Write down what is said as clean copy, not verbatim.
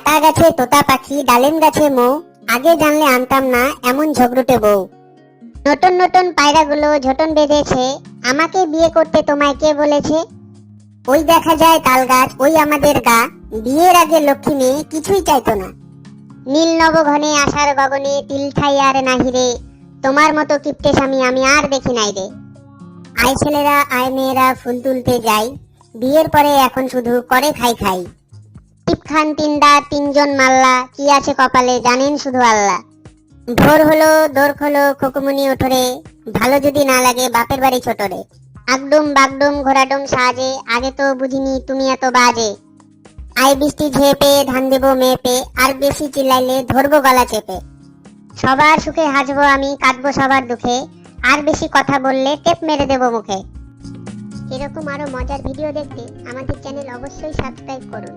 আতা গাছে তোতা পাখি, ডালিম গাছে মৌ, আগে জানলে আনতাম না এমন ঝগড়ুটে বউ। নতুন নতুন পায়রাগুলো ঝোটন বেঁধেছে, আমাকে বিয়ে করতে তোমায় কে বলেছে? ওই দেখা যায় তাল গাছ, ওই আমাদের গা, বিয়ের আগে লক্ষ্মী মেয়ে কিছুই চাইতো না। নীল নবঘনে আশার গগনে তিল ঠাই আর নাহিরে, তোমার মতো কিপটে স্বামী আমি আর দেখি নাই রে। আয় ছেলেরা আয় মেয়েরা ফুল তুলতে যাই, বিয়ের পরে এখন শুধু করে খাই খাই। টিপ খান তিনদা তিনজন মাল্লা, কি আছে কপালে জানেন শুধু আল্লাহ। ভোর হলো দোর খোলো খোকুমনি ওঠরে, ভালো যদি না লাগে বাপের বাড়ি ছোট রে। আগডুম বাগডুম ঘোড়াডুম সাজে, আগে তো বুঝিনি তুমি এত বাজে। আই বৃষ্টি ঝেপে ধান দেবো মেপে, আর বেশি চিল্লাইলে ধরবো গলা চেপে। সবার সুখে হাসবো আমি, কাঁদবো সবার দুঃখে, আর বেশি কথা বললে টেপ মেরে দেবো মুখে। এরকম আরো মজার ভিডিও দেখতে আমাদের চ্যানেল অবশ্যই সাবস্ক্রাইব করুন।